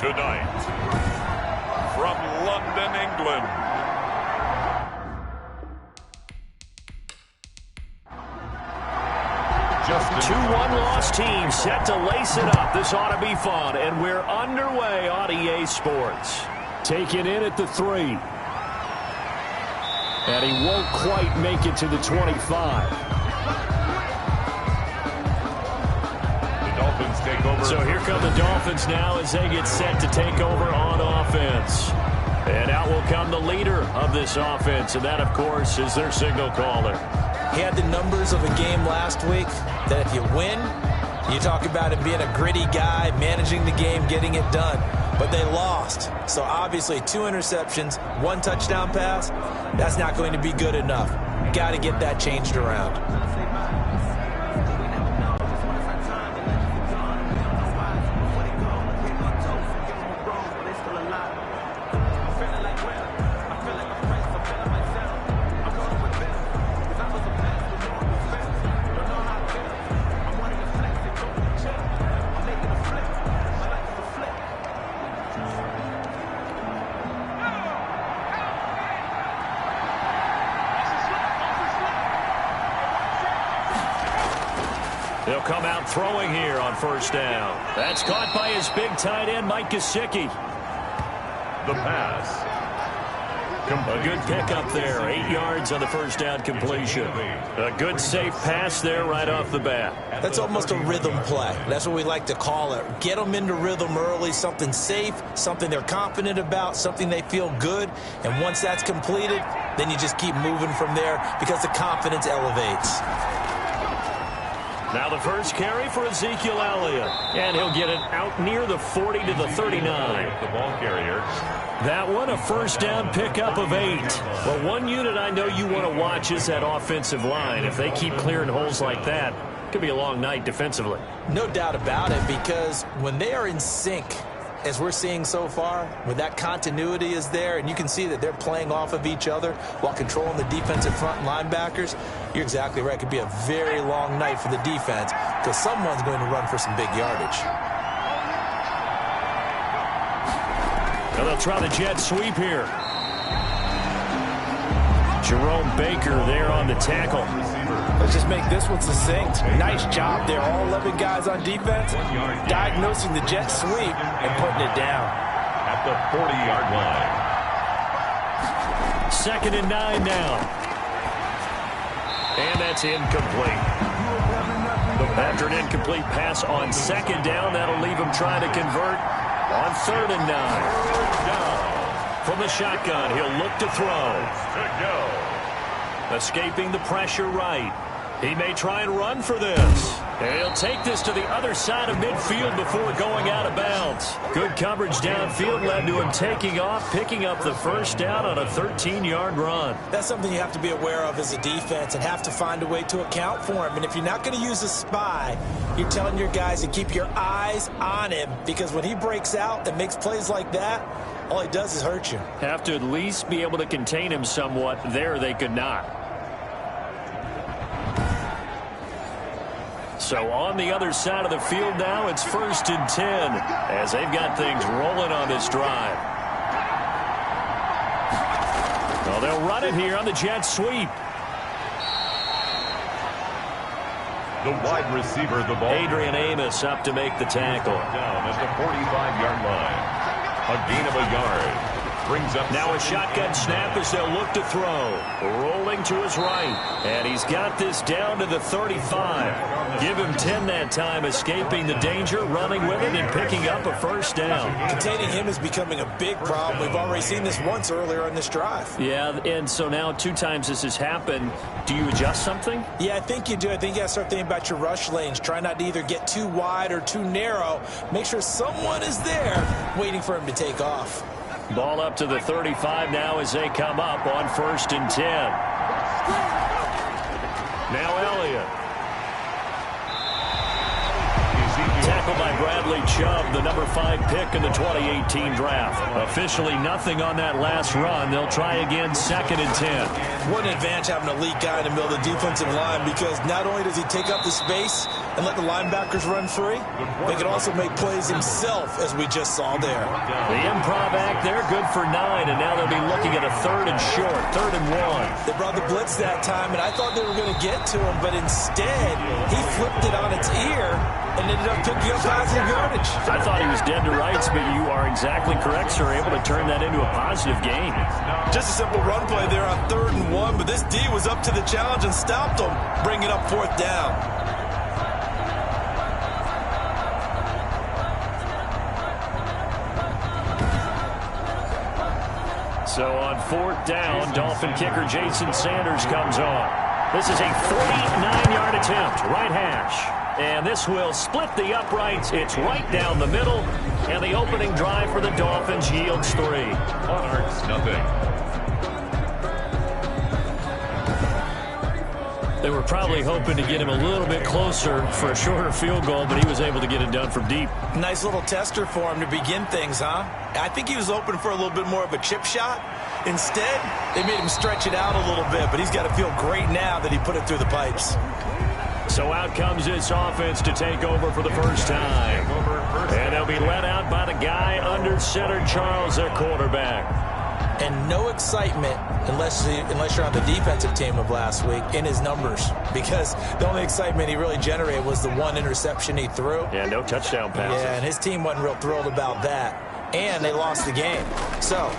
tonight, from London, England, Two one-loss teams set to lace it up. This ought to be fun, and we're underway on EA Sports. Taken in at the 3. And he won't quite make it to the 25. The Dolphins take over. So here come the Dolphins now as they get set to take over on offense. And out will come the leader of this offense, and that, of course, is their signal caller. He had the numbers of a game last week that if you win, you talk about him being a gritty guy, managing the game, getting it done. But they lost. So obviously 2 interceptions, 1 touchdown pass, that's not going to be good enough. Got to get that changed around. They'll come out throwing here on first down. That's caught by his big tight end, Mike Gesicki. The pass. A good pickup there. 8 yards on the first down completion. A good safe pass there right off the bat. That's almost a rhythm play. That's what we like to call it. Get them into rhythm early, something safe, something they're confident about, something they feel good. And once that's completed, then you just keep moving from there because the confidence elevates. Now the first carry for Ezekiel Elliott. And he'll get it out near the 40 to the 39. The ball carrier. That one, a first down pickup of 8. Well, one unit I know you want to watch is that offensive line. If they keep clearing holes like that, it could be a long night defensively. No doubt about it, because when they are in sync, as we're seeing so far, when that continuity is there, and you can see that they're playing off of each other while controlling the defensive front linebackers, you're exactly right. It could be a very long night for the defense because someone's going to run for some big yardage. Now they'll try the jet sweep here. Jerome Baker there on the tackle. Let's just make this one succinct. Nice job there. All 11 guys on defense diagnosing the jet sweep and putting it down. At the 40-yard line. 2nd and 9 now. And that's incomplete. After an incomplete pass on 2nd down, that'll leave him trying to convert on 3rd and 9. From the shotgun, he'll look to throw. Escaping the pressure right. He may try and run for this. And he'll take this to the other side of midfield before going out of bounds. Good coverage downfield led to him taking off, picking up the first down on a 13-yard run. That's something you have to be aware of as a defense and have to find a way to account for him. And if you're not going to use a spy, you're telling your guys to keep your eyes on him, because when he breaks out and makes plays like that, all he does is hurt you. Have to at least be able to contain him somewhat. There they could not. So on the other side of the field now, it's 1st and 10 as they've got things rolling on this drive. Well, they'll run it here on the jet sweep. The wide receiver, the ball. Adrian Amos up to make the tackle. Down at the 45-yard line. A gain of a yard. Brings up now a shotgun snap as they'll look to throw. Rolling to his right. And he's got this down to the 35. Give him 10 that time, escaping the danger, running with it, and picking up a first down. Containing him is becoming a big problem. We've already seen this once earlier on this drive. Yeah, and so now 2 times this has happened. Do you adjust something? Yeah, I think you do. I think you got to start thinking about your rush lanes. Try not to either get too wide or too narrow. Make sure someone is there waiting for him to take off. Ball up to the 35 now as they come up on 1st and 10. Now Elliott. tackle by Bradley Chubb, the number 5 pick in the 2018 draft. Officially nothing on that last run. They'll try again 2nd and 10. What an advantage having an elite guy in the middle of the defensive line, because not only does he take up the space and let the linebackers run free, they can also make plays himself, as we just saw there. The improv act there, good for 9, and now they'll be looking at a 3rd and short, 3rd and 1. They brought the blitz that time, and I thought they were going to get to him, but instead he flipped it on its ear and ended up picking up positive yardage. I thought he was dead to rights, but you are exactly correct, sir. Able to turn that into a positive gain. Just a simple run play there on 3rd and 1, but this D was up to the challenge and stopped him, bringing up 4th down. So on 4th down, Dolphin kicker Jason Sanders comes on. This is a 49-yard attempt, right hash. And this will split the uprights. It's right down the middle. And the opening drive for the Dolphins yields 3. Monarchs, nothing. They were probably hoping to get him a little bit closer for a shorter field goal, but he was able to get it done from deep. Nice little tester for him to begin things, huh? I think he was open for a little bit more of a chip shot. Instead, they made him stretch it out a little bit, but he's got to feel great now that he put it through the pipes. So out comes this offense to take over for the first time. And they'll be let out by the guy under center, Charles, their quarterback. And no excitement, unless you're on the defensive team of last week, in his numbers. Because the only excitement he really generated was the 1 interception he threw. Yeah, no touchdown passes. Yeah, and his team wasn't real thrilled about that. And they lost the game. So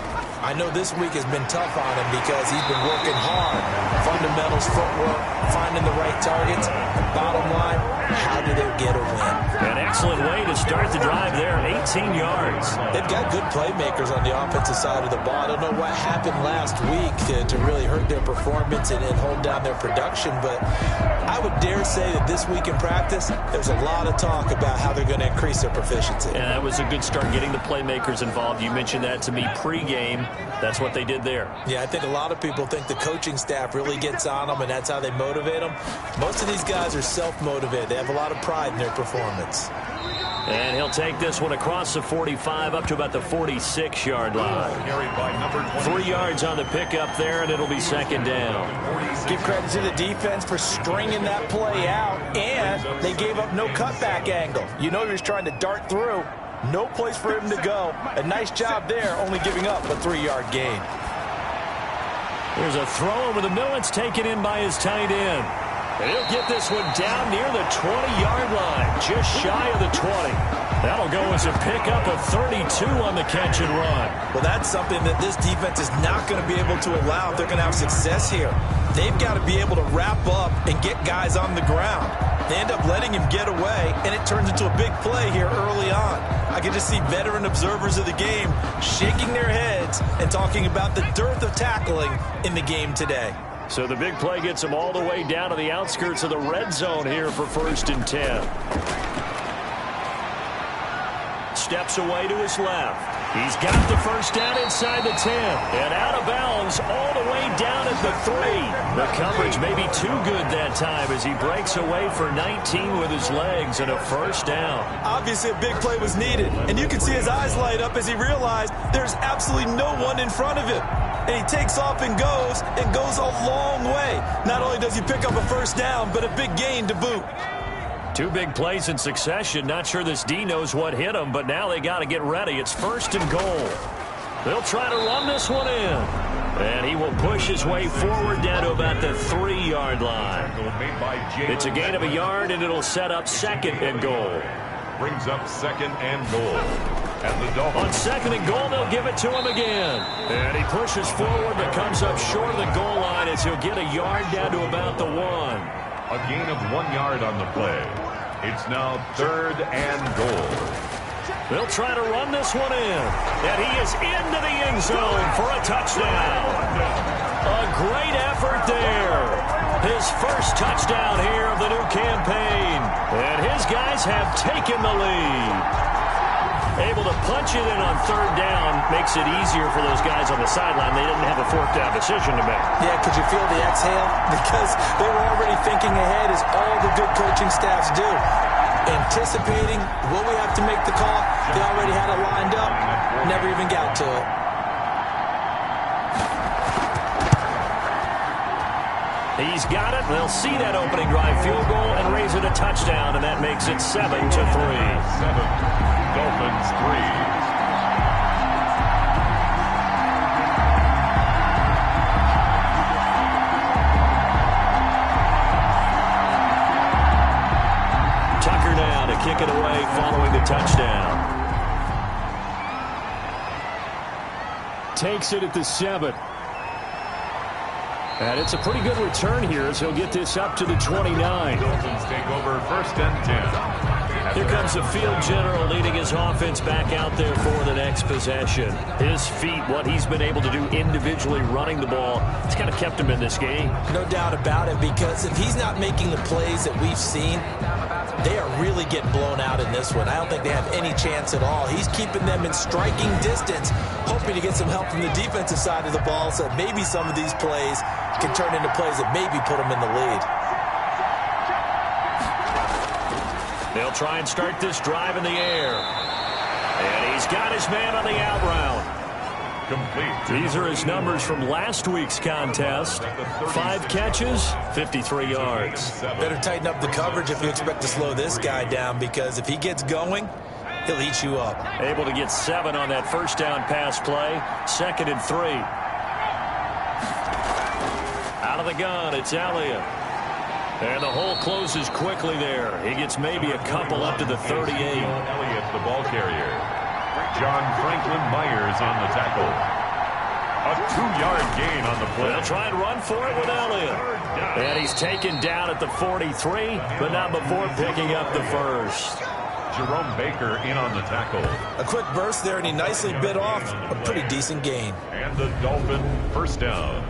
I know this week has been tough on him because he's been working hard. Fundamentals, footwork, finding the right targets. Bottom line, how do they get a win? An excellent way to start the drive there, 18 yards. They've got good playmakers on the offensive side of the ball. I don't know what happened last week to really hurt their performance and hold down their production, but I would dare say that this week in practice, there's a lot of talk about how they're going to increase their proficiency. And that was a good start, getting the playmakers involved. You mentioned that to me pregame. That's what they did there. Yeah, I think a lot of people think the coaching staff really gets on them, and that's how they motivate them. Most of these guys are self-motivated. They have a lot of pride in their performance. And he'll take this one across the 45 up to about the 46-yard line. 3 yards on the pickup there, and it'll be 2nd down. Give credit to the defense for stringing that play out, and they gave up no cutback angle. You know he was trying to dart through. No place for him to go. A nice job there, only giving up a 3-yard gain. There's a throw over the middle. It's taken in by his tight end. And he'll get this one down near the 20-yard line, just shy of the 20. That'll go as a pickup of 32 on the catch and run. Well, that's something that this defense is not going to be able to allow if they're going to have success here. They've got to be able to wrap up and get guys on the ground. They end up letting him get away, and it turns into a big play here early on. I can just see veteran observers of the game shaking their heads and talking about the dearth of tackling in the game today. So the big play gets him all the way down to the outskirts of the red zone here for 1st and 10. Steps away to his left. He's got the first down inside the 10. And out of bounds all the way down at the 3. The coverage may be too good that time as he breaks away for 19 with his legs and a first down. Obviously a big play was needed. And you can see his eyes light up as he realized there's absolutely no one in front of him. And he takes off and goes a long way. Not only does he pick up a first down, but a big gain to boot. 2 big plays in succession. Not sure this D knows what hit him, but now they got to get ready. It's 1st and goal. They'll try to run this one in. And he will push his way forward down to about the 3-yard line. It's a gain of a yard, and it'll set up 2nd and goal. Brings up 2nd and goal. On 2nd and goal, they'll give it to him again. And he pushes forward, but comes up short of the goal line as he'll get a yard down to about the 1. A gain of 1 yard on the play. It's now 3rd and goal. They'll try to run this one in. And he is into the end zone for a touchdown. A great effort there. His first touchdown here of the new campaign. And his guys have taken the lead. Able to punch it in on 3rd down makes it easier for those guys on the sideline. They didn't have a 4th down decision to make. Yeah, could you feel the exhale? Because they were already thinking ahead, as all the good coaching staffs do. anticipating, will we have to make the call? They already had it lined up, never even got to it. He's got it. They'll see that opening drive field goal and raise it a touchdown, and that makes it 7-3. 7, Dolphins 3. Kick it away following the touchdown. Takes it at the 7. And it's a pretty good return here as he'll get this up to the 29. Dolphins take over 1st and 10. Here comes the field general leading his offense back out there for the next possession. His feet, what he's been able to do individually running the ball, it's kind of kept him in this game. No doubt about it, because if he's not making the plays that we've seen, they are really getting blown out in this one. I don't think they have any chance at all. He's keeping them in striking distance, hoping to get some help from the defensive side of the ball so that maybe some of these plays can turn into plays that maybe put them in the lead. They'll try and start this drive in the air. And he's got his man on the out route. Complete. These are his numbers from last week's contest. 5 catches, 53 yards. Better tighten up the coverage if you expect to slow this guy down, because if he gets going, he'll eat you up. Able to get 7 on that first down pass play. 2nd and 3. Out of the gun, it's Elliott. And the hole closes quickly there. He gets maybe a couple up to the 38. Elliott, the ball carrier. John Franklin Myers on the tackle. A 2-yard gain on the play. They'll try and run for it with Elliott. And he's taken down at the 43, but not before picking up the first. Jerome Baker in on the tackle. A quick burst there, and he nicely bit off a pretty decent gain. And the Dolphin first down.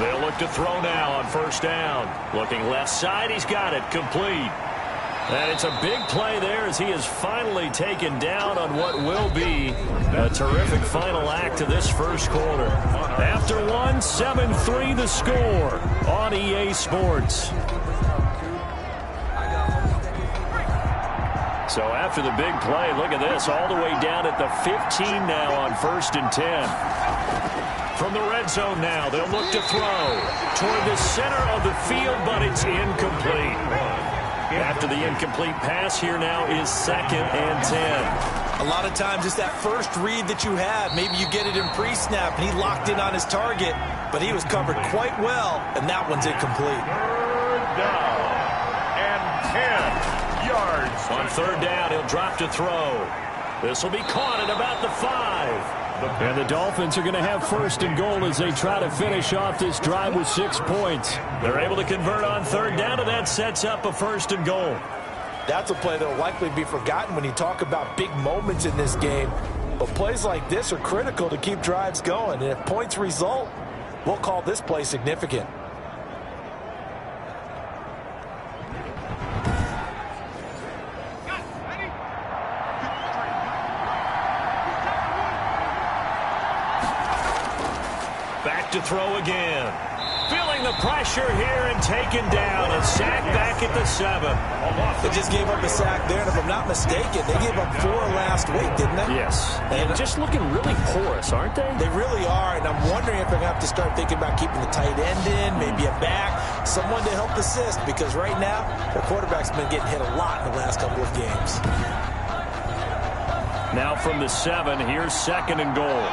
They'll look to throw now on first down. Looking left side, he's got it, complete. And it's a big play there as he is finally taken down on what will be a terrific final act to this first quarter. After one, 7-3 the score on EA Sports. So after the big play, look at this, all the way down at the 15 now on 1st and 10. From the red zone now, they'll look to throw toward the center of the field, but it's incomplete. After the incomplete pass, here now is 2nd and 10. A lot of times it's that first read that you have. Maybe you get it in pre-snap, and he locked in on his target, but he was covered quite well, and that one's incomplete. 3rd down and 10 yards. On 3rd down, he'll drop to throw. This will be caught at about the 5. And the Dolphins are going to have 1st and goal as they try to finish off this drive with 6 points. They're able to convert on 3rd down, and that sets up a 1st and goal. That's a play that will likely be forgotten when you talk about big moments in this game. But plays like this are critical to keep drives going. And if points result, we'll call this play significant. To throw again. Feeling the pressure here and taken down. A sack back at the 7. They just gave up a sack there, and if I'm not mistaken, they gave up 4 last week, didn't they? Yes. And just looking really porous, aren't they? They really are, and I'm wondering if they're going to have to start thinking about keeping the tight end in, maybe a back, someone to help assist, because right now, their quarterback's been getting hit a lot in the last couple of games. Now from the 7, here's 2nd and goal.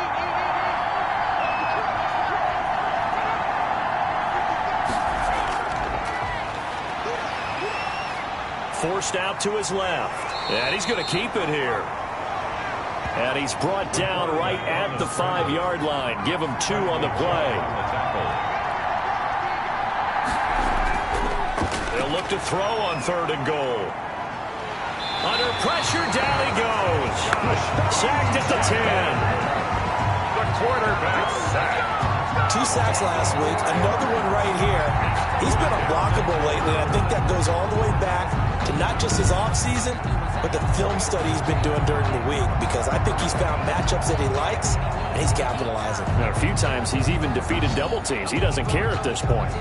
Forced out to his left. And he's going to keep it here. And he's brought down right at the 5-yard line. Give him 2 on the play. They'll look to throw on 3rd and goal. Under pressure, down he goes. Sacked at the 10. quarterback sack. 2 sacks last week, another one right here. He's been unblockable lately, and I think that goes all the way back to not just his offseason, but the film study he's been doing during the week, because I think he's found matchups that he likes, and he's capitalizing. Now, a few times he's even defeated double teams. He doesn't care at this point.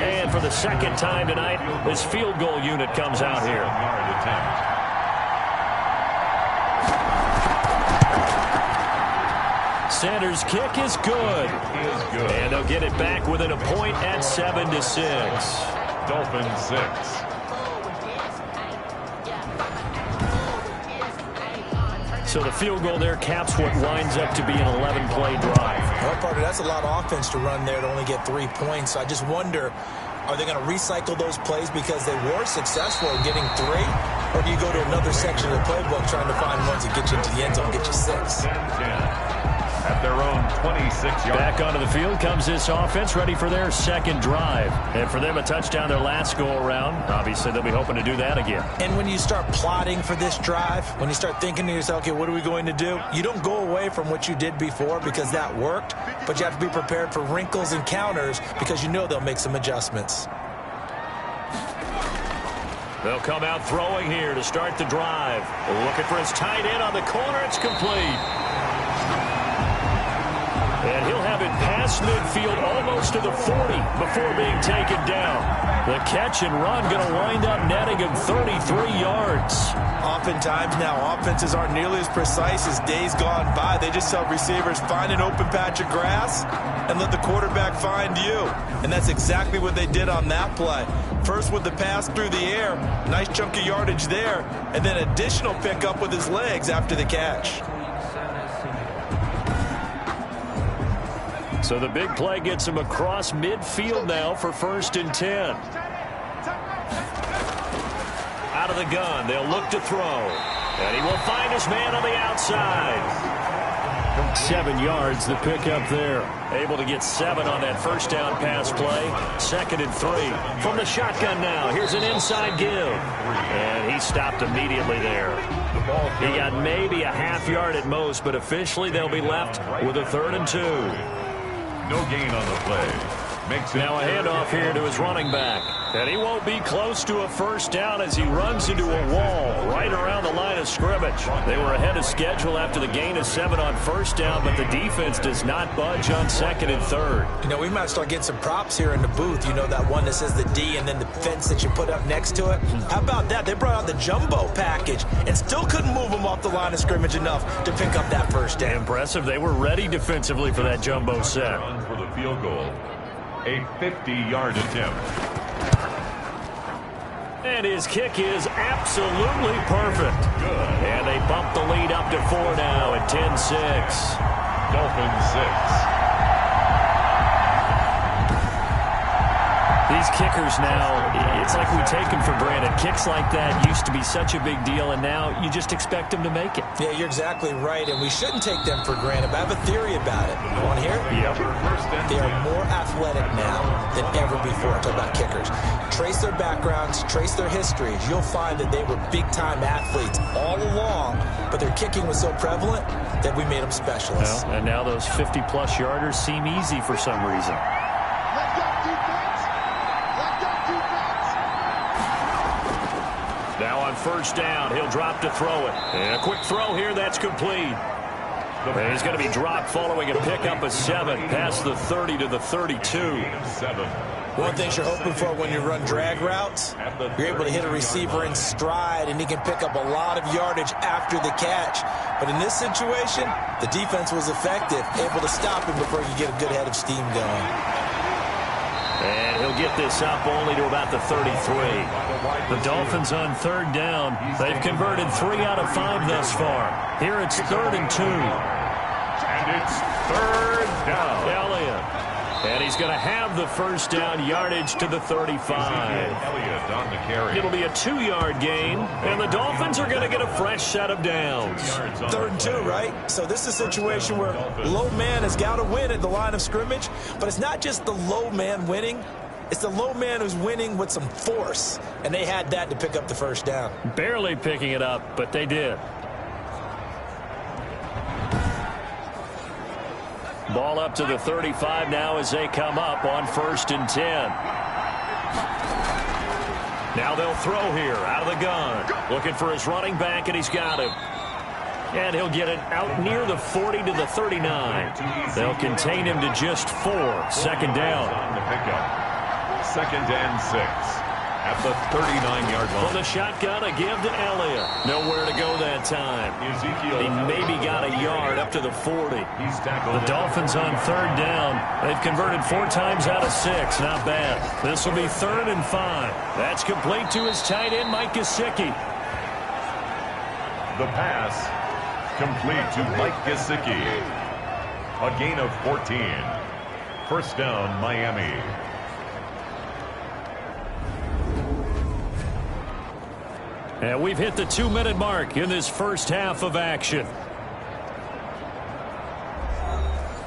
And for the second time tonight, his field goal unit comes out here. Sanders' kick is good. And they'll get it back within a point at 7-6. Dolphins 6. So the field goal there caps what winds up to be an 11-play drive. Well, Parker, that's a lot of offense to run there to only get 3 points. So I just wonder, are they going to recycle those plays because they were successful in getting 3? Or do you go to another section of the playbook trying to find ones that get you into the end zone, get you 6? 10. At their own 26 yards. Back onto the field comes this offense, ready for their second drive. And for them, a touchdown their last go-around. Obviously, they'll be hoping to do that again. And when you start plotting for this drive, when you start thinking to yourself, okay, what are we going to do? You don't go away from what you did before because that worked, but you have to be prepared for wrinkles and counters because you know they'll make some adjustments. They'll come out throwing here to start the drive. Looking for his tight end on the corner. It's complete. And he'll have it past midfield almost to the 40 before being taken down. The catch and run going to wind up netting him 33 yards. Oftentimes now, offenses aren't nearly as precise as days gone by. They just tell receivers, find an open patch of grass and let the quarterback find you. And that's exactly what they did on that play. First with the pass through the air, nice chunk of yardage there, and then additional pickup with his legs after the catch. So the big play gets him across midfield now for 1st and 10. Out of the gun, they'll look to throw. And he will find his man on the outside. 7 yards, the pickup there. Able to get 7 on that first down pass play. 2nd and 3. From the shotgun now, here's an inside give. And he stopped immediately there. He got maybe a half yard at most, but officially they'll be left with a 3rd and 2. No gain on the play. Makes it now a handoff here to his running back. And he won't be close to a first down as he runs into a wall right around the line of scrimmage. They were ahead of schedule after the gain of 7 on first down, but the defense does not budge on 2nd and 3rd. You know, we might start getting some props here in the booth. You know, that one that says the D and then the fence that you put up next to it. How about that? They brought out the jumbo package and still couldn't move them off the line of scrimmage enough to pick up that first down. Impressive. They were ready defensively for that jumbo set. Run for the field goal. A 50-yard attempt. And his kick is absolutely perfect. Good. And they bump the lead up to 4 now at 10-6. Dolphins 6. These kickers now, it's like we take them for granted. Kicks like that used to be such a big deal, and now you just expect them to make it. Yeah, you're exactly right, and we shouldn't take them for granted, but I have a theory about it. You want to hear it? Yep. They are more athletic now than ever before. Talk about kickers. Trace their backgrounds, trace their histories. You'll find that they were big-time athletes all along, but their kicking was so prevalent that we made them specialists. Well, and now those 50-plus yarders seem easy for some reason. Now on first down, he'll drop to throw it. And a quick throw here, that's complete. And he's going to be dropped following a pickup of 7 past the 30 to the 32. 7. One thing you're hoping for when you run drag routes, you're able to hit a receiver in stride, and he can pick up a lot of yardage after the catch. But in this situation, the defense was effective, able to stop him before you get a good head of steam going. And he'll get this up only to about the 33. The Dolphins on 3rd down. They've converted 3 out of 5 thus far. Here it's 3rd and 2. And it's 3rd down. Elliott. And he's going to have the first down, yardage to the 35. Elliott on the carry. It'll be a 2-yard gain, and the Dolphins are going to get a fresh set of downs. 3rd and 2, right? So this is a situation where low man has got to win at the line of scrimmage, but it's not just the low man winning. It's the low man who's winning with some force, and they had that to pick up the first down. Barely picking it up, but they did. Ball up to the 35 now as they come up on 1st and 10. Now they'll throw here out of the gun. Looking for his running back, and he's got him. And he'll get it out near the 40 to the 39. They'll contain him to just 4. 2nd down. On the pickup. 2nd and 6 at the 39-yard line. From the shotgun, a give to Elliott. Nowhere to go that time. He maybe got a yard up to the 40. The Dolphins on 3rd down. They've converted 4 times out of 6. Not bad. This will be 3rd and 5. That's complete to his tight end, Mike Gesicki. The pass complete to Mike Gesicki. A gain of 14. 1st down, Miami. And we've hit the 2-minute mark in this first half of action.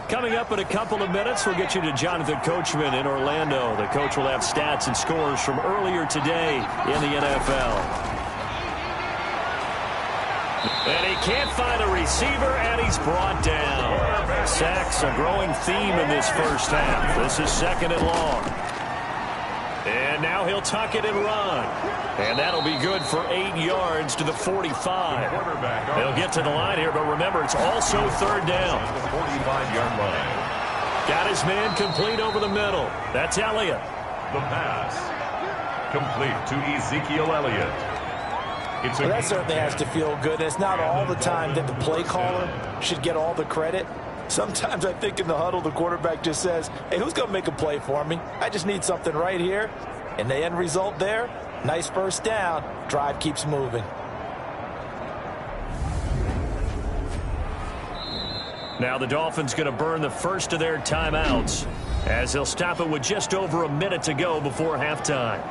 Coming up in a couple of minutes, we'll get you to Jonathan Coachman in Orlando. The coach will have stats and scores from earlier today in the NFL. And he can't find a receiver, and he's brought down. Sacks, a growing theme in this first half. This is 2nd and long. And now he'll tuck it and run. And that'll be good for 8 yards to the 45. They'll get to the line here, but remember, it's also 3rd down. The 45-yard line. Got his man complete over the middle. That's Elliott. The pass complete to Ezekiel Elliott. Well, that certainly has to feel good. It's not all the time that the play caller should get all the credit. Sometimes I think in the huddle, the quarterback just says, hey, who's going to make a play for me? I just need something right here. And the end result there, nice first down. Drive keeps moving. Now the Dolphins going to burn the first of their timeouts as they'll stop it with just over a minute to go before halftime.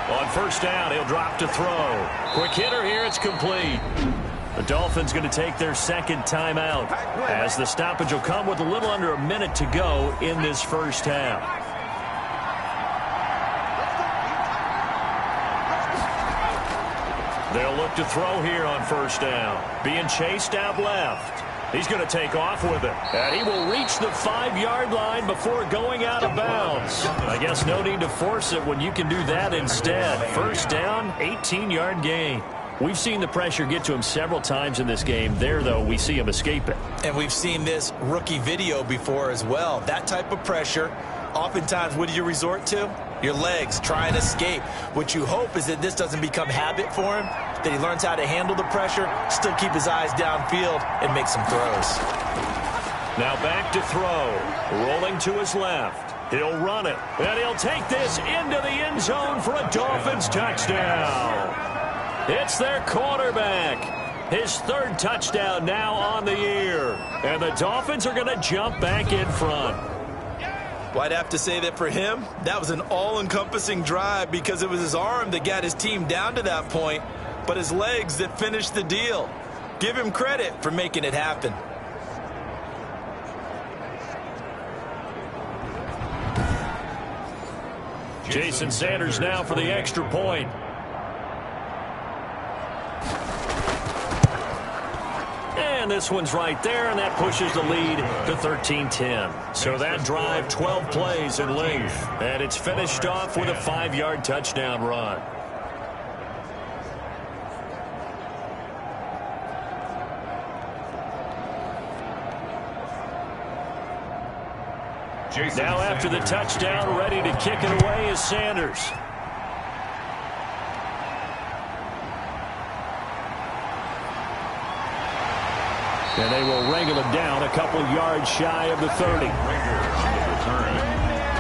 On 1st down, he'll drop to throw. Quick hitter here, it's complete. The Dolphins going to take their 2nd timeout as the stoppage will come with a little under a minute to go in this first half. They'll look to throw here on 1st down. Being chased out left. He's going to take off with it. And he will reach the 5-yard line before going out of bounds. I guess no need to force it when you can do that instead. 1st down, 18-yard gain. We've seen the pressure get to him several times in this game. There, though, we see him escape it. And we've seen this rookie video before as well. That type of pressure, oftentimes, what do you resort to? Your legs, try and escape. What you hope is that this doesn't become habit for him, that he learns how to handle the pressure, still keep his eyes downfield, and make some throws. Now back to throw. Rolling to his left. He'll run it. And he'll take this into the end zone for a Dolphins touchdown. It's their quarterback. His 3rd touchdown now on the year. And the Dolphins are going to jump back in front. Well, I'd have to say that for him, that was an all-encompassing drive because it was his arm that got his team down to that point, but his legs that finished the deal. Give him credit for making it happen. Jason Sanders now for the extra point. And this one's right there, and that pushes the lead to 13-10. So that drive, 12 plays in length. And it's finished off with a 5-yard touchdown run. Now after the touchdown, ready to kick it away is Sanders. And they will wrangle it down a couple yards shy of the 30.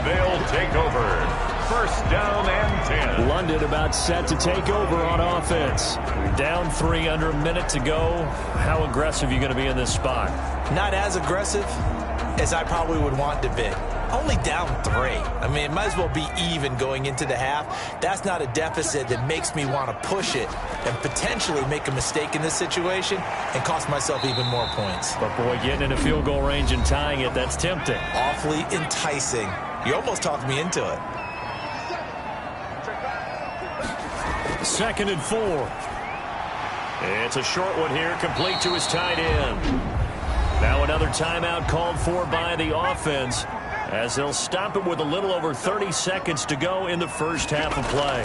They'll take over. 1st down and 10. London about set to take over on offense. Down 3, under a minute to go. How aggressive are you going to be in this spot? Not as aggressive as I probably would want to be. only down 3. I mean, it might as well be even going into the half. That's not a deficit that makes me want to push it and potentially make a mistake in this situation and cost myself even more points. But, boy, getting in a field goal range and tying it, that's tempting. Awfully enticing. You almost talked me into it. 2nd and 4. It's a short one here, complete to his tight end. Now another timeout called for by the offense as they'll stop it with a little over 30 seconds to go in the first half of play.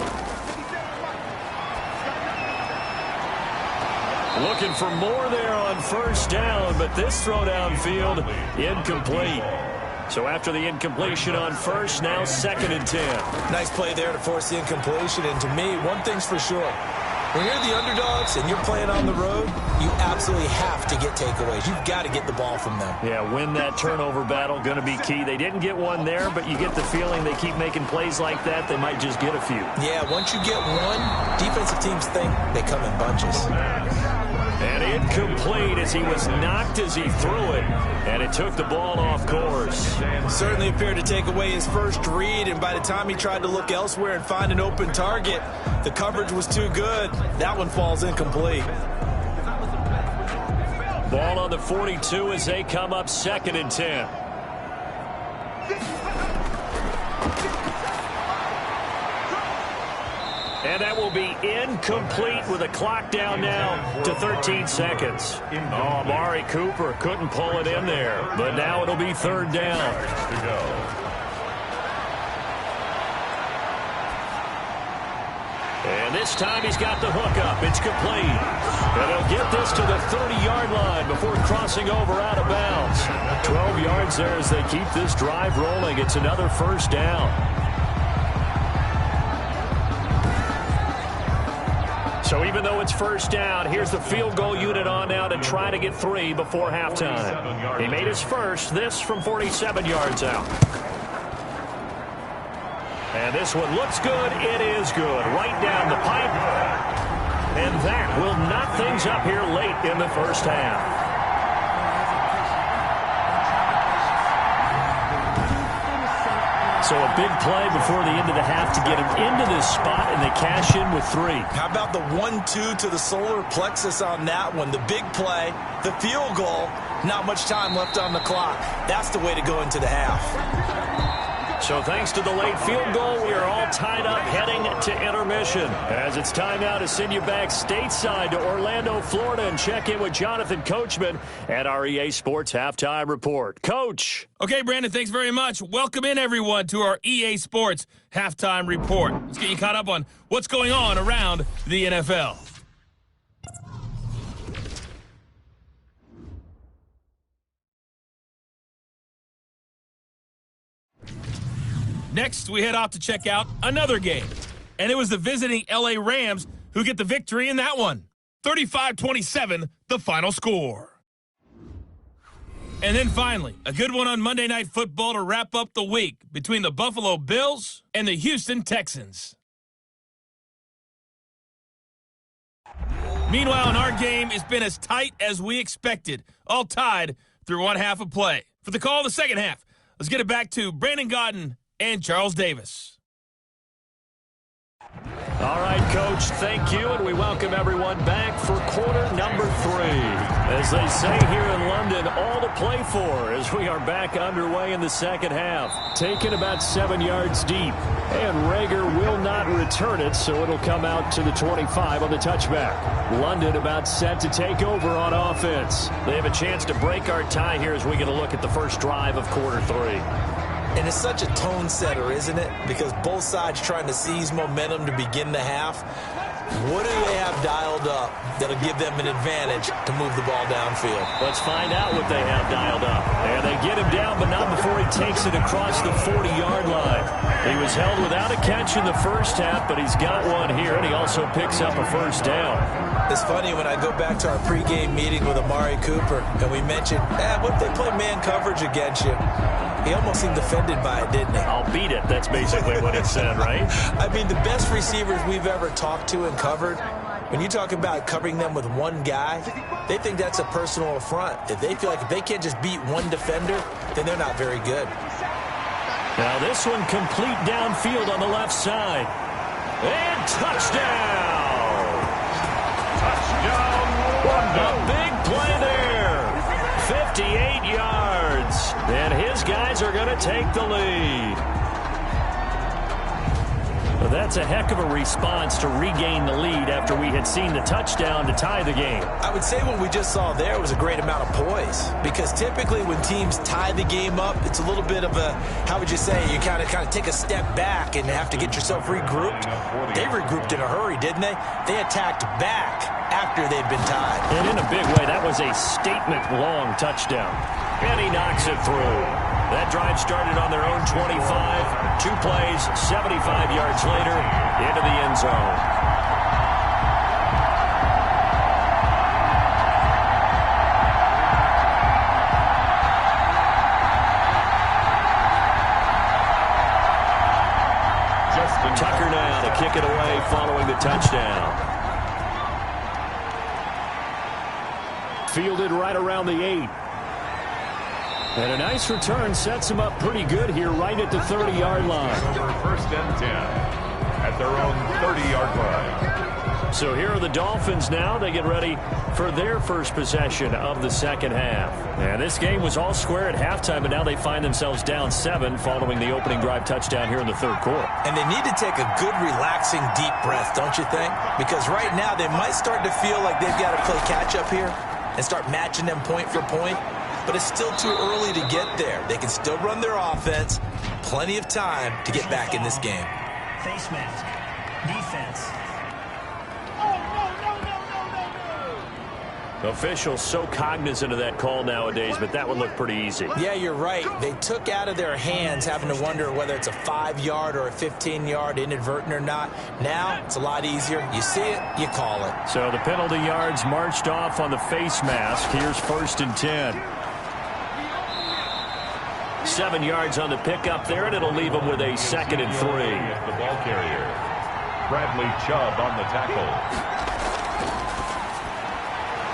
Looking for more there on first down, but this throw downfield incomplete. So after the incompletion on first, now 2nd and 10. Nice play there to force the incompletion, and to me, one thing's for sure. When you're the underdogs and you're playing on the road, you absolutely have to get takeaways. You've got to get the ball from them. Yeah, win that turnover battle, going to be key. They didn't get one there, but you get the feeling they keep making plays like that, they might just get a few. Yeah, once you get one, defensive teams think they come in bunches. And incomplete as he was knocked as he threw it, and it took the ball off course. Certainly appeared to take away his first read, and by the time he tried to look elsewhere and find an open target, the coverage was too good. That one falls incomplete. Ball on the 42 as they come up 2nd and 10. And that will be incomplete with a clock down now to 13 seconds. Oh, Amari Cooper couldn't pull it in there, but now it'll be 3rd down. And this time he's got the hook up. It's complete. And he'll get this to the 30-yard line before crossing over out of bounds. 12 yards there as they keep this drive rolling. It's another first down. So even though it's first down, here's the field goal unit on now to try to get 3 before halftime. He made his first, this from 47 yards out. And this one looks good. It is good. Right down the pipe. And that will knock things up here late in the first half. So a big play before the end of the half to get him into this spot, and they cash in with 3. How about the 1-2 to the solar plexus on that one? The big play, the field goal, not much time left on the clock. That's the way to go into the half. So thanks to the late field goal, we are all tied up heading to intermission. As it's time now to send you back stateside to Orlando, Florida, and check in with Jonathan Coachman at our EA Sports Halftime Report. Coach. Okay, Brandon, thanks very much. Welcome in, everyone, to our EA Sports Halftime Report. Let's get you caught up on what's going on around the NFL. Next, we head off to check out another game. And it was the visiting LA Rams who get the victory in that one. 35-27, the final score. And then finally, a good one on Monday Night Football to wrap up the week between the Buffalo Bills and the Houston Texans. Meanwhile, in our game, it's been as tight as we expected, all tied through one half of play. For the call of the second half, let's get it back to Brandon Godden and Charles Davis. All right, Coach, thank you, and we welcome everyone back for quarter number 3. As they say here in London, all to play for as we are back underway in the second half. Taken about 7 yards deep, and Rager will not return it, so it'll come out to the 25 on the touchback. London about set to take over on offense. They have a chance to break our tie here as we get a look at the first drive of quarter 3. And it's such a tone setter, isn't it? Because both sides trying to seize momentum to begin the half. What do they have dialed up that'll give them an advantage to move the ball downfield? Let's find out what they have dialed up. And they get him down, but not before he takes it across the 40-yard line. He was held without a catch in the first half, but he's got one here, and he also picks up a first down. It's funny when I go back to our pregame meeting with Amari Cooper, and we mentioned, what if they play man coverage against you? He almost seemed offended by it, didn't he? I'll beat it. That's basically what it said, right? I mean, the best receivers we've ever talked to and covered, when you talk about covering them with one guy, they think that's a personal affront. If they feel like if they can't just beat one defender, then they're not very good. Now this one complete downfield on the left side. And touchdown! Touchdown, London. A big play there. 58 yards. And his guys are going to take the lead. Well, that's a heck of a response to regain the lead after we had seen the touchdown to tie the game. I would say what we just saw there was a great amount of poise, because typically when teams tie the game up, it's a little bit of a, how would you say, you kind of take a step back and have to get yourself regrouped. They regrouped in a hurry, didn't they? They attacked back after they'd been tied. And in a big way, that was a statement-long touchdown. And he knocks it through. That drive started on their own 25. 2 plays, 75 yards later, into the end zone. Justin Tucker now to kick it away following the touchdown. Fielded right around the 8. And a nice return sets him up pretty good here right at the 30-yard line. over 1st and 10 at their own 30-yard line. So here are the Dolphins now. They get ready for their first possession of the second half. And this game was all square at halftime, but now they find themselves down 7 following the opening drive touchdown here in the third quarter. And they need to take a good, relaxing, deep breath, don't you think? Because right now they might start to feel like they've got to play catch-up here and start matching them point for point. But it's still too early to get there. They can still run their offense. Plenty of time to get back in this game. Face mask. Defense. Officials so cognizant of that call nowadays, but that would look pretty easy. Yeah, you're right. They took out of their hands having to wonder whether it's a 5-yard or a 15-yard, inadvertent or not. Now, it's a lot easier. You see it, you call it. So the penalty yards marched off on the face mask. Here's 1st and 10. 7 yards on the pickup there, and it'll leave them with a 2nd and 3. The ball carrier. Bradley Chubb on the tackle.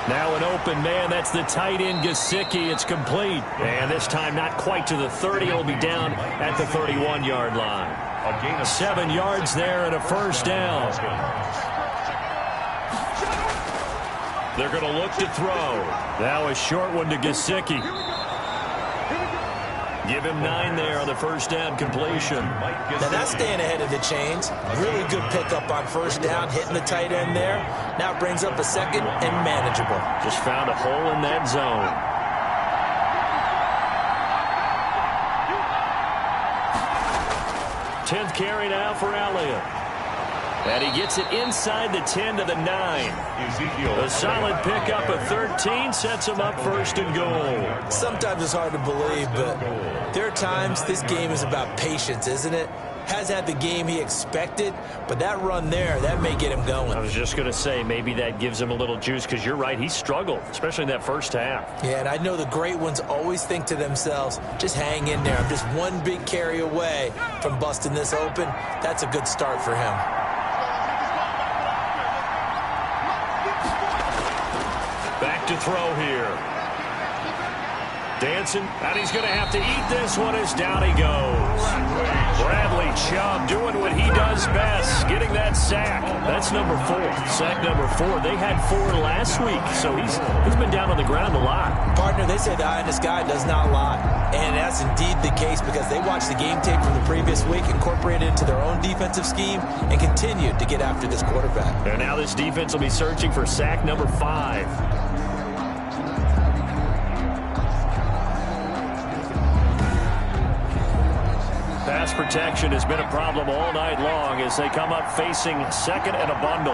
Now an open man. That's the tight end, Gesicki. It's complete. And this time not quite to the 30. It'll be down at the 31-yard line. A gain of 7 yards there and a first down. They're going to look to throw. Now a short one to Gesicki. Give him 9 there on the first down completion. Now that's staying ahead of the chains. Really good pickup on first down, hitting the tight end there. Now it brings up a 2nd and manageable. Just found a hole in that zone. Tenth carry now for Elliott. And he gets it inside the 10 to the 9. A solid pickup of 13 sets him up 1st and goal. Sometimes it's hard to believe, but there are times this game is about patience, isn't it? Has had the game he expected, but that run there, that may get him going. I was just going to say, maybe that gives him a little juice, because you're right, he struggled, especially in that first half. Yeah, and I know the great ones always think to themselves, just hang in there. I'm just one big carry away from busting this open. That's a good start for him. Back to throw here. Dancing, and he's going to have to eat this one as down he goes. Bradley Chubb doing what he does best, getting that sack. That's number 4. Sack number 4. They had 4 last week, so he's been down on the ground a lot. Partner, they say the eye in the sky does not lie. And that's indeed the case, because they watched the game tape from the previous week, incorporated it into their own defensive scheme, and continued to get after this quarterback. And now this defense will be searching for sack number 5. Pass protection has been a problem all night long as they come up facing 2nd and a bundle.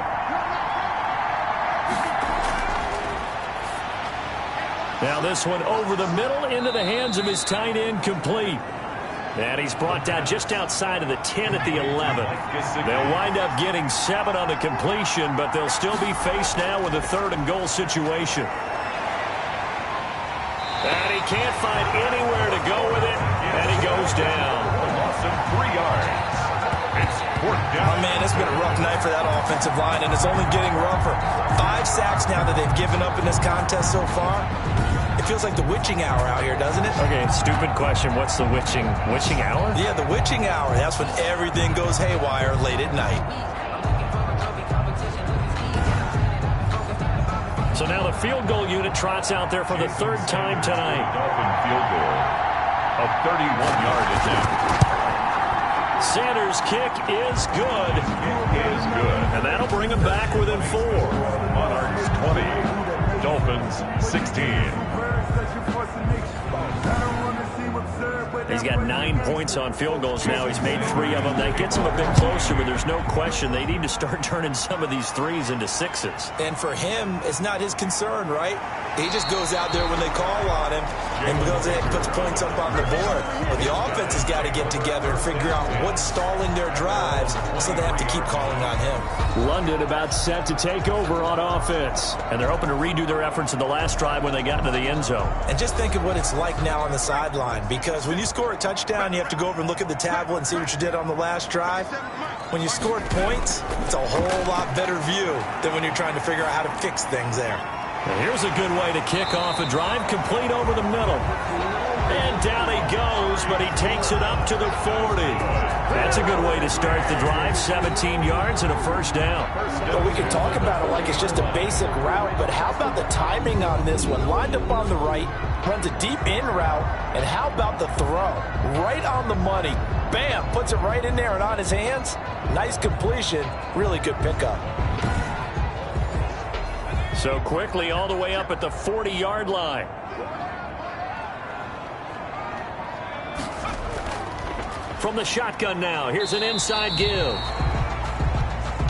Now this one over the middle into the hands of his tight end, complete. And he's brought down just outside of the 10 at the 11. They'll wind up getting 7 on the completion, but they'll still be faced now with a 3rd and goal situation. And he can't find anywhere to go with it, and he goes down. Loss of 3 yards. It's worked down. Oh, man, it's been a rough night for that offensive line, and it's only getting rougher. 5 sacks now that they've given up in this contest so far. It feels like the witching hour out here, doesn't it? Okay, stupid question. What's the witching hour? Yeah, the witching hour. That's when everything goes haywire late at night. So now the field goal unit trots out there for the third time tonight. Dolphin field goal. A 31-yard attempt. Sanders' kick is good. It is good. And that'll bring them back within 4. Monarchs 20. Dolphins 16. He's got 9 points on field goals now. He's made 3 of them. That gets him a bit closer, but there's no question they need to start turning some of these 3s into 6s. And for him, it's not his concern, right? He just goes out there when they call on him and goes ahead and puts points up on the board. But the offense has got to get together and figure out what's stalling their drives, so they have to keep calling on him. London about set to take over on offense. And they're hoping to redo their efforts in the last drive when they got into the end zone. And just think of what it's like now on the sideline, because when you score a touchdown, you have to go over and look at the tablet and see what you did on the last drive. When you scored points, it's a whole lot better view than when you're trying to figure out how to fix things there. And here's a good way to kick off a drive, complete over the middle. And down he goes, but he takes it up to the 40. That's a good way to start the drive, 17 yards and a first down. But we can talk about it like it's just a basic route, but how about the timing on this one? Lined up on the right, runs a deep in route, and how about the throw? Right on the money. Bam, puts it right in there and on his hands. Nice completion, really good pickup. So quickly all the way up at the 40-yard line. From the shotgun now, here's an inside give.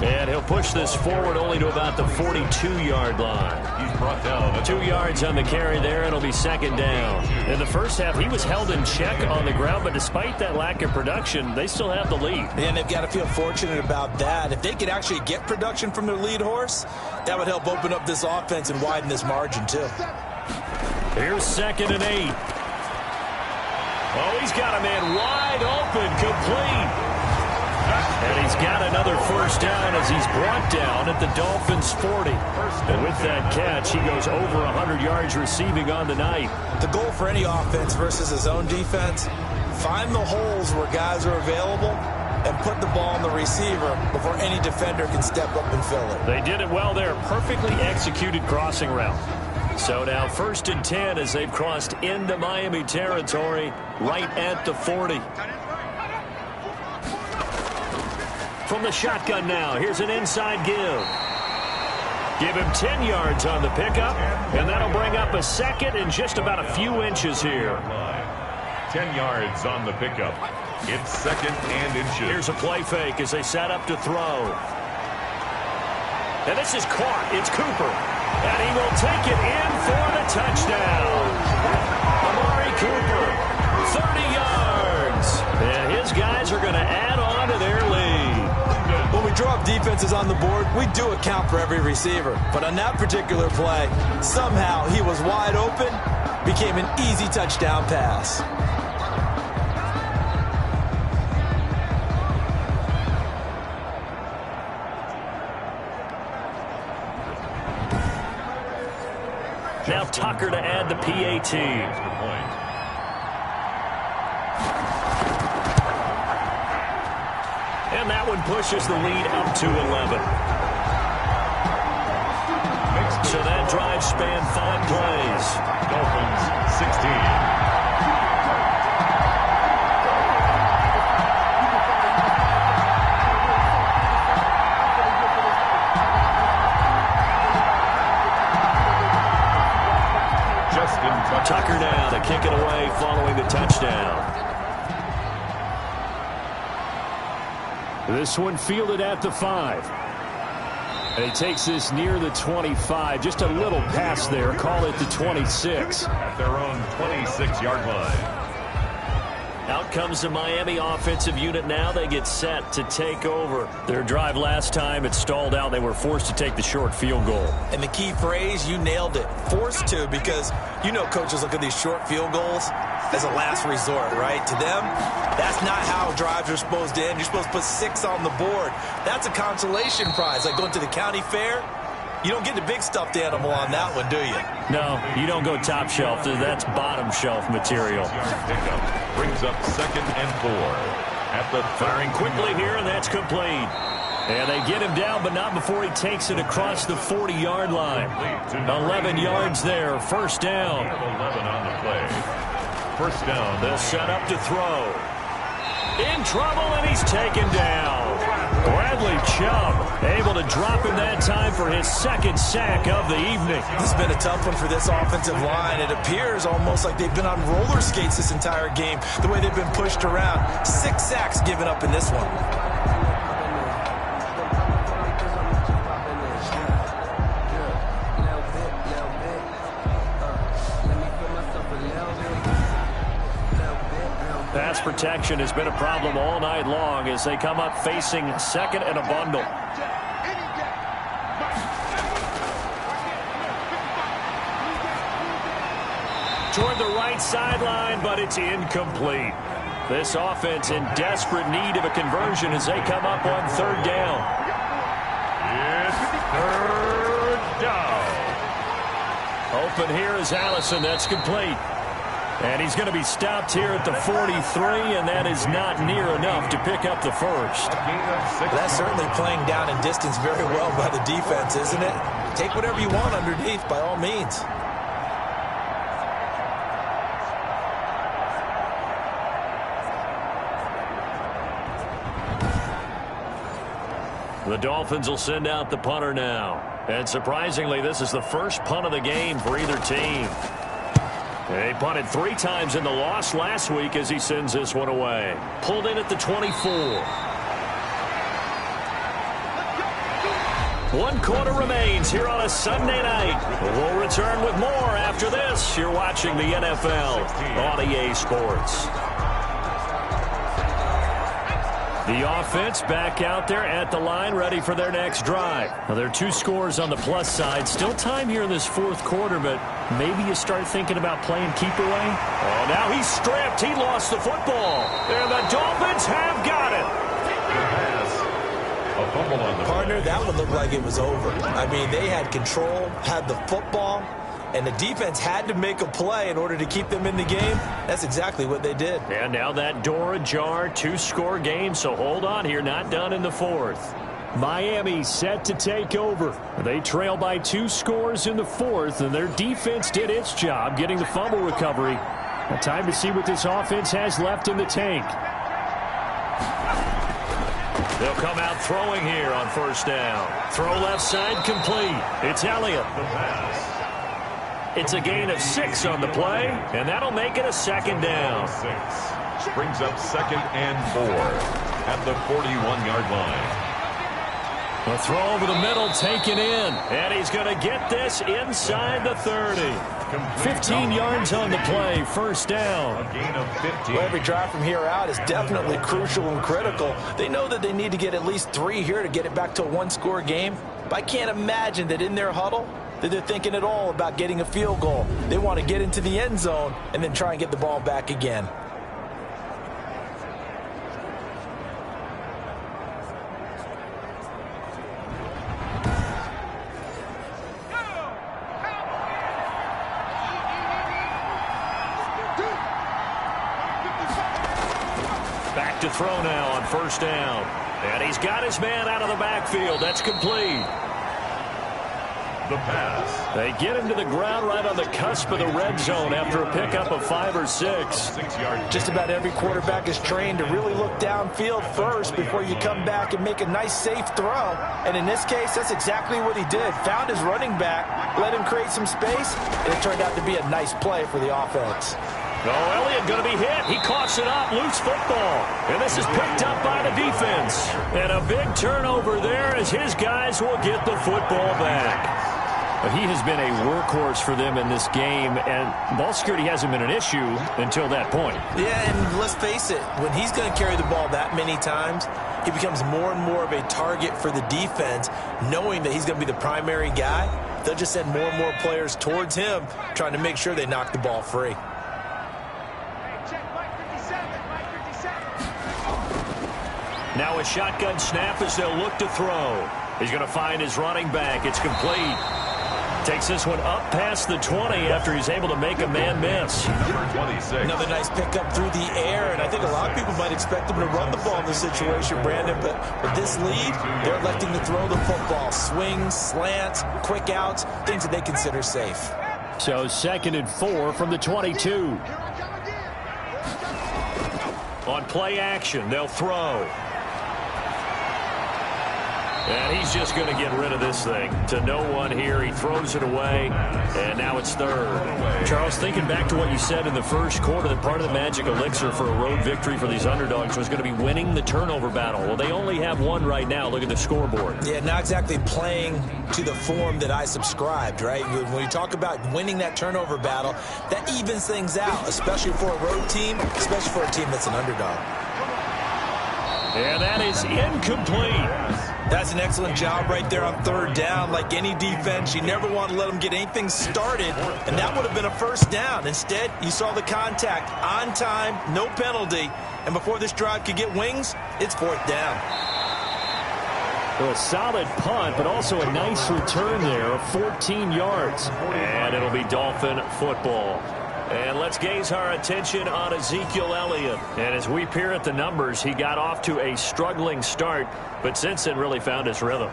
And he'll push this forward only to about the 42-yard line. He's brought down. 2 yards on the carry there, and it'll be second down. In the first half, he was held in check on the ground, but despite that lack of production, they still have the lead. And they've got to feel fortunate about that. If they could actually get production from their lead horse, that would help open up this offense and widen this margin, too. Here's 2nd and 8. Oh, he's got a man wide open, complete. And he's got another first down as he's brought down at the Dolphins' 40. And with that catch, he goes over 100 yards receiving on the night. The goal for any offense versus his own defense, find the holes where guys are available and put the ball on the receiver before any defender can step up and fill it. They did it well there. Perfectly executed crossing route. So now 1st and 10 as they've crossed into Miami territory right at the 40. From the shotgun now, here's an inside give. Give him 10 yards on the pickup, and that'll bring up a 2nd and just about a few inches here. 10 yards on the pickup. It's 2nd and inches. Here's a play fake as they set up to throw. And this is caught. It's Cooper. And he will take it in for the touchdown. Amari Cooper, 30 yards. And his guys are going to add on to their lead. When we draw up defenses on the board, we do account for every receiver. But on that particular play, somehow he was wide open, became an easy touchdown pass. Now Tucker to add the PAT. And that one pushes the lead up to 11. So that drive spanned 5 plays. Dolphins 16. Tucker now to kick it away following the touchdown. This one fielded at the 5. And he takes this near the 25. Just a little pass there. Call it the 26. At their own 26-yard line. Out comes the Miami offensive unit now. They get set to take over. Their drive last time, it stalled out. They were forced to take the short field goal. And the key phrase, you nailed it. Forced to, because you know coaches look at these short field goals as a last resort, right? To them, that's not how drives are supposed to end. You're supposed to put 6 on the board. That's a consolation prize, like going to the county fair. You don't get the big stuffed animal on that one, do you? No, you don't go top shelf. That's bottom shelf material. Pickup brings up 2nd and 4. At the firing quickly here, and that's complete. And they get him down, but not before he takes it across the 40-yard line. 11 yards there, first down. 11 on the play. First down. They'll set up to throw. In trouble, and he's taken down. Bradley Chubb able to drop him that time for his 2nd sack of the evening. This has been a tough one for this offensive line. It appears almost like they've been on roller skates this entire game, the way they've been pushed around. 6 sacks given up in this one. Pass protection has been a problem all night long as they come up facing 2nd and a bundle. Toward the right sideline, but it's incomplete. This offense in desperate need of a conversion as they come up on 3rd down. It's 3rd down. Open here is Allison. That's complete. And he's going to be stopped here at the 43, and that is not near enough to pick up the first. That's certainly playing down in distance very well by the defense, isn't it? Take whatever you want underneath, by all means. The Dolphins will send out the punter now. And surprisingly, this is the first punt of the game for either team. They punted 3 times in the loss last week as he sends this one away. Pulled in at the 24. 1 quarter remains here on a Sunday night. We'll return with more after this. You're watching the NFL on EA Sports. The offense back out there at the line, ready for their next drive. Now, there are 2 scores on the plus side. Still time here in this 4th quarter, but maybe you start thinking about playing keep away. Oh, now he's stripped. He lost the football. And the Dolphins have got it. A fumble on the partner, that one looked like it was over. I mean, they had control, had the football, and the defense had to make a play in order to keep them in the game. That's exactly what they did. And now that door ajar, 2-score game, so hold on here, not done in the 4th. Miami set to take over. They trail by 2 scores in the 4th, and their defense did its job getting the fumble recovery. Now time to see what this offense has left in the tank. They'll come out throwing here on 1st down. Throw left side complete. It's Elliott. The pass. It's a gain of 6 on the play, and that'll make it a 2nd down. 6 brings up 2nd and 4 at the 41-yard line. A throw over the middle taken in, and he's going to get this inside the 30. 15 yards on the play, 1st down. A gain of 15. Well, every drive from here out is definitely crucial and critical. They know that they need to get at least 3 here to get it back to a 1-score game. But I can't imagine that in their huddle that they're thinking at all about getting a field goal. They want to get into the end zone and then try and get the ball back again. Back to throw now on 1st down. And he's got his man out of the backfield. That's complete. The pass. They get him to the ground right on the cusp of the red zone after a pickup of 5 or 6. 6 yards. Just about every quarterback is trained to really look downfield first before you come back and make a nice, safe throw. And in this case, that's exactly what he did. Found his running back, let him create some space, and it turned out to be a nice play for the offense. Oh, Elliott going to be hit. He coughs it up. Loose football. And this is picked up by the defense. And a big turnover there as his guys will get the football back. But he has been a workhorse for them in this game, and ball security hasn't been an issue until that point. Yeah, and let's face it, when he's going to carry the ball that many times, he becomes more and more of a target for the defense, knowing that he's going to be the primary guy. They'll just send more and more players towards him, trying to make sure they knock the ball free. Now a shotgun snap as they'll look to throw. He's going to find his running back. It's complete. Takes this one up past the 20 after he's able to make a man miss. Number 26. Another nice pickup through the air, and I think a lot of people might expect him to run the ball in this situation, Brandon, but with this lead, they're electing to throw the football. Swings, slants, quick outs, things that they consider safe. So 2nd and 4 from the 22. On play action, they'll throw. And he's just going to get rid of this thing. To no one here. He throws it away, and now it's 3rd. Charles, thinking back to what you said in the first quarter, that part of the magic elixir for a road victory for these underdogs was going to be winning the turnover battle. Well, they only have one right now. Look at the scoreboard. Yeah, not exactly playing to the form that I subscribed, right? When you talk about winning that turnover battle, that evens things out, especially for a road team, especially for a team that's an underdog. And that is incomplete. That's an excellent job right there on 3rd down. Like any defense, you never want to let them get anything started, and that would have been a 1st down. Instead, you saw the contact on time, no penalty, and before this drive could get wings, it's 4th down. Well, a solid punt, but also a nice return there of 14 yards. And it'll be Dolphin football. And let's gaze our attention on Ezekiel Elliott. And as we peer at the numbers, he got off to a struggling start, but since then really found his rhythm.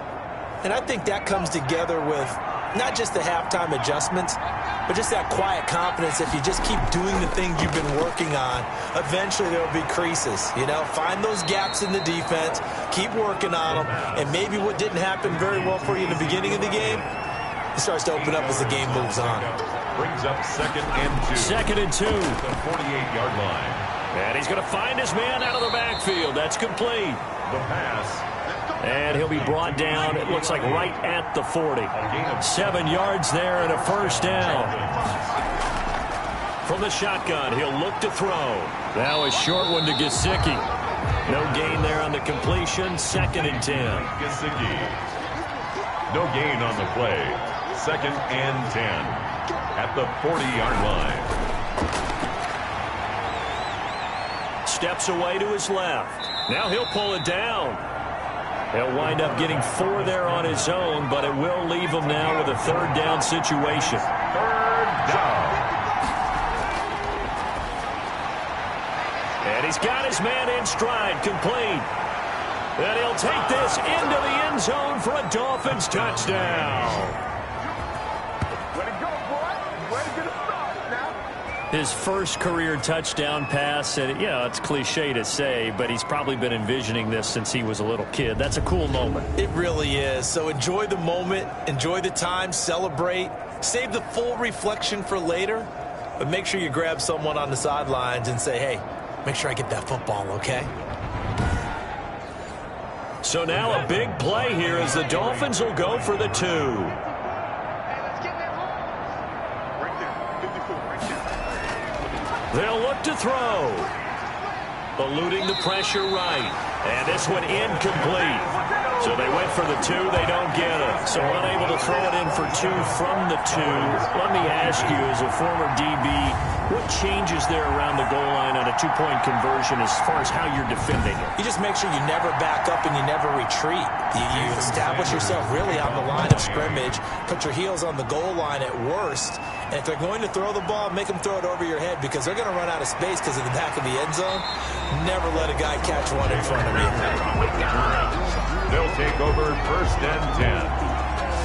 And I think that comes together with not just the halftime adjustments, but just that quiet confidence. If you just keep doing the things you've been working on, eventually there will be creases. You know, find those gaps in the defense, keep working on them, and maybe what didn't happen very well for you in the beginning of the game, it starts to open up as the game moves on. Brings up 2nd and 2. 2nd and 2. The 48-yard line. And he's going to find his man out of the backfield. That's complete. The pass. And he'll be brought down, it looks like right at the 40. 7 yards there and a 1st down. From the shotgun, he'll look to throw. Now a short one to Gesicki. No gain there on the completion. 2nd and 10. Gesicki. No gain on the play. 2nd and 10. At the 40-yard line. Steps away to his left. Now he'll pull it down. He'll wind up getting 4 there on his own, but it will leave him now with a 3rd down situation. 3rd down. And he's got his man in stride, complete. And he'll take this into the end zone for a Dolphins touchdown. His first career touchdown pass, and yeah, it's cliche to say, but he's probably been envisioning this since he was a little kid. That's a cool moment. It really is. So enjoy the moment, enjoy the time, celebrate, save the full reflection for later, but make sure you grab someone on the sidelines and say, hey, make sure I get that football, okay? So now a big play here as the Dolphins will go for the 2. They'll look to throw. Eluding the pressure right. And this one incomplete. So they went for the 2. They don't get it. So unable to throw it in for 2 from the 2. Let me ask you, as a former DB, what changes there around the goal line on a 2-point conversion as far as how you're defending it? You just make sure you never back up and you never retreat. You establish yourself really on the line of scrimmage, put your heels on the goal line at worst, and if they're going to throw the ball, make them throw it over your head because they're going to run out of space because of the back of the end zone. Never let a guy catch one in front of you. They'll take over 1st and 10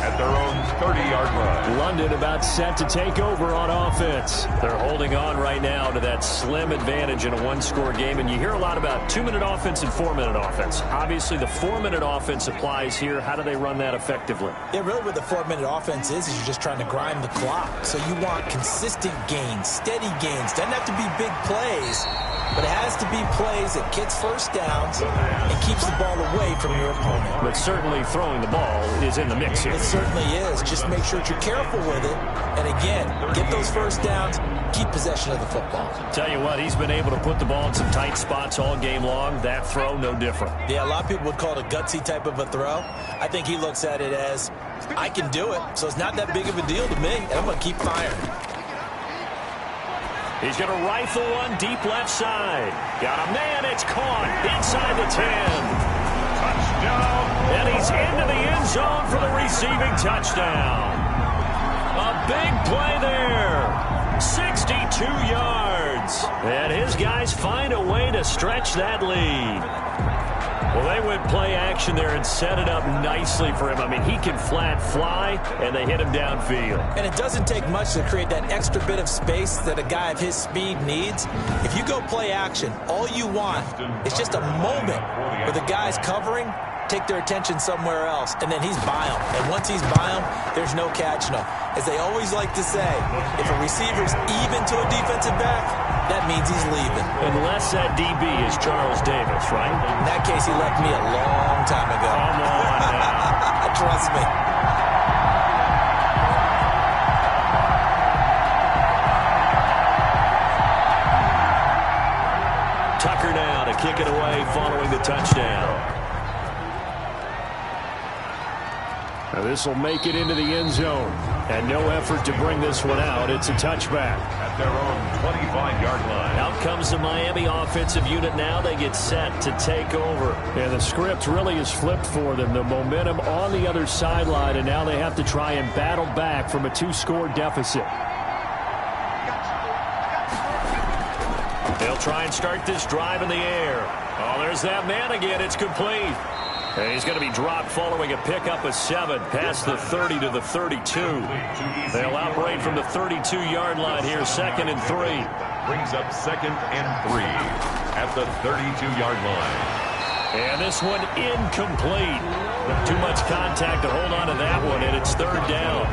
at their own 30-yard line. London about set to take over on offense. They're holding on right now to that slim advantage in a 1-score game, and you hear a lot about 2-minute offense and 4-minute offense. Obviously, the 4-minute offense applies here. How do they run that effectively? Yeah, really what the 4-minute offense is you're just trying to grind the clock. So you want consistent gains, steady gains. Doesn't have to be big plays, but it has to be plays that gets 1st downs and keeps the ball away from your opponent. But certainly throwing the ball is in the mix here. It certainly is. Just make sure that you're careful with it. And again, get those 1st downs, keep possession of the football. Tell you what, he's been able to put the ball in some tight spots all game long. That throw, no different. Yeah, a lot of people would call it a gutsy type of a throw. I think he looks at it as, I can do it, so it's not that big of a deal to me, and I'm going to keep firing. He's going to rifle one deep left side. Got a man, it's caught inside the 10. Touchdown. And he's into the end zone for the receiving touchdown. A big play there. 62 yards. And his guys find a way to stretch that lead. Well, they went play action there and set it up nicely for him. I mean, he can flat fly, and they hit him downfield. And it doesn't take much to create that extra bit of space that a guy of his speed needs. If you go play action, all you want is just a moment where the guy's covering, take their attention somewhere else, and then he's by him. And once he's by him, there's no catching him. As they always like to say, if a receiver's even to a defensive back, that means he's leaving. Unless that DB is Charles Davis, right? In that case, he left me a long time ago. Come on now. Trust me. Tucker now to kick it away following the touchdown. Now this will make it into the end zone. And no effort to bring this one out. It's a touchback. At their own 25-yard line. Out comes the Miami offensive unit now. They get set to take over. And the script really is flipped for them. The momentum on the other sideline, and now they have to try and battle back from a 2-score deficit. They'll try and start this drive in the air. Oh, there's that man again. It's complete. And he's going to be dropped following a pickup of 7 past the 30 to the 32. They'll operate from the 32-yard line here, 2nd and 3. Brings up 2nd and 3 at the 32-yard line. And this one incomplete. Too much contact to hold on to that one, and it's 3rd down.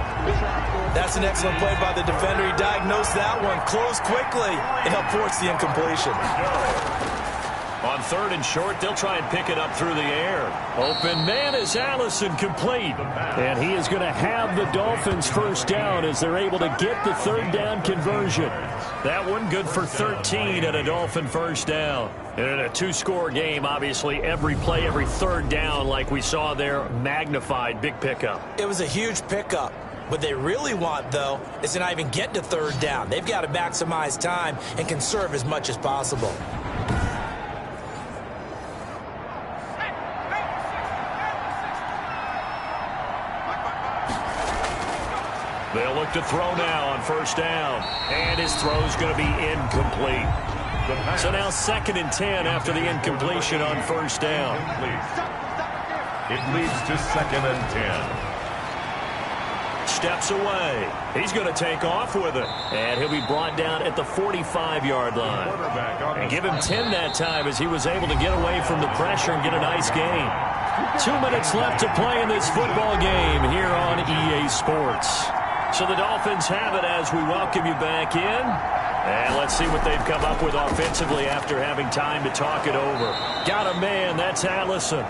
That's an excellent play by the defender. He diagnosed that one, closed quickly, and helped force the incompletion. On 3rd and short, they'll try and pick it up through the air. Open man is Allison, complete. And he is going to have the Dolphins first down as they're able to get the 3rd down conversion. That one good for 13 and a Dolphin first down. And in a 2-score game, obviously, every play, every 3rd down, like we saw there, magnified, big pickup. It was a huge pickup. What they really want, though, is to not even get to 3rd down. They've got to maximize time and conserve as much as possible. They'll look to throw now on 1st down. And his throw's going to be incomplete. So now 2nd and 10 after the incompletion on 1st down. It leads to 2nd and 10. Steps away. He's going to take off with it. And he'll be brought down at the 45-yard line. And give him 10 that time as he was able to get away from the pressure and get a nice gain. 2 minutes left to play in this football game here on EA Sports. So the Dolphins have it as we welcome you back in. And let's see what they've come up with offensively after having time to talk it over. Got a man, that's Allison.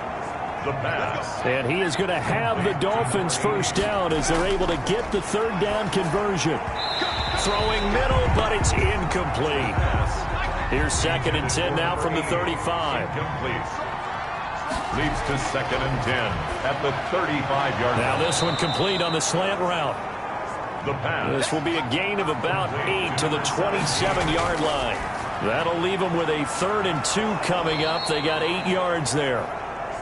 The pass. And he is going to have the Dolphins first down as they're able to get the 3rd down conversion. Throwing middle, but it's incomplete. Here's 2nd and 10 now from the 35. Incomplete. Leads to 2nd and 10 at the 35-yard line. Now this one complete on the slant route. The pass. This will be a gain of about 8 to the 27-yard line. That'll leave them with a 3rd and 2 coming up. They got 8 yards there.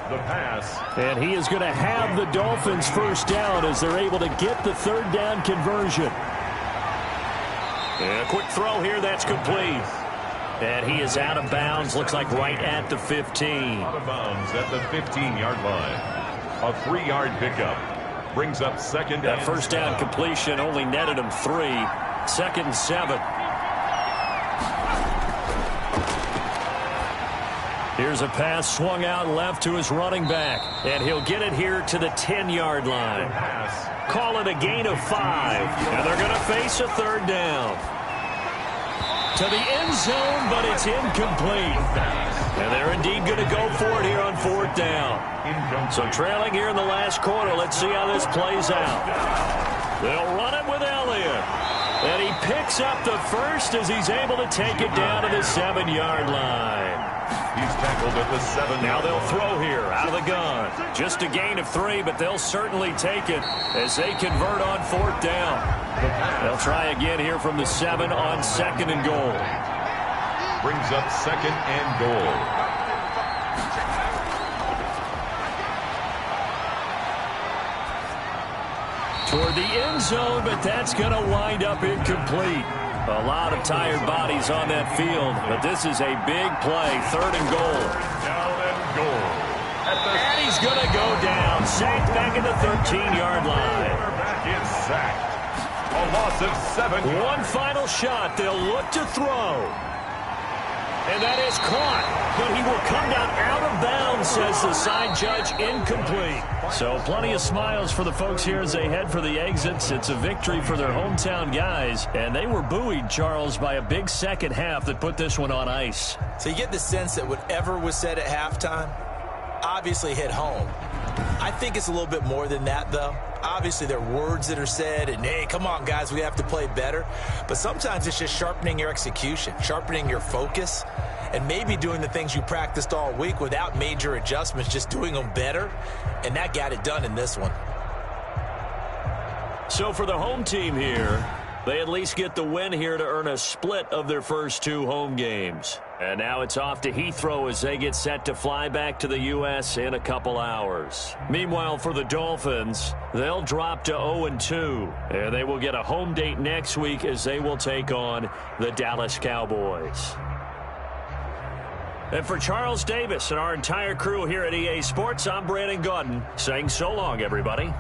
The pass. And he is going to have the Dolphins first down as they're able to get the 3rd down conversion. And a quick throw here, that's complete. And he is out of bounds, looks like right at the 15. Out of bounds at the 15-yard line. A 3-yard pickup. Brings up 2nd That and first down completion only netted him 3. 2nd and 7. Here's a pass swung out left to his running back. And he'll get it here to the 10-yard line. Call it a gain of 5. And they're going to face a 3rd down. To the end zone, but it's incomplete. And they're indeed going to go for it here on 4th down. So trailing here in the last quarter, let's see how this plays out. They'll run it with Elliott. And he picks up the first as he's able to take it down to the 7-yard line. He's tackled at the 7. Now they'll throw here out of the gun. Just a gain of 3, but they'll certainly take it as they convert on 4th down. They'll try again here from the 7 on 2nd and goal. Brings up 2nd and goal. toward the end zone, but that's going to wind up incomplete. A lot of tired bodies on that field, but this is a big play, 3rd and goal. Down and goal. And he's going to go down, sacked back at the 13-yard line. Back in sacked. A loss of 7. One final shot. They'll look to throw. And that is caught, but he will come down out of bounds, says the side judge, incomplete. So plenty of smiles for the folks here as they head for the exits. It's a victory for their hometown guys, and they were buoyed, Charles, by a big second half that put this one on ice. So you get the sense that whatever was said at halftime obviously hit home. I think it's a little bit more than that, though. Obviously, there are words that are said, and, hey, come on, guys, we have to play better. But sometimes it's just sharpening your execution, sharpening your focus, and maybe doing the things you practiced all week without major adjustments, just doing them better. And that got it done in this one. So for the home team here, they at least get the win here to earn a split of their first 2 home games. And now it's off to Heathrow as they get set to fly back to the U.S. in a couple hours. Meanwhile, for the Dolphins, they'll drop to 0-2. And they will get a home date next week as they will take on the Dallas Cowboys. And for Charles Davis and our entire crew here at EA Sports, I'm Brandon Gaudin saying so long, everybody.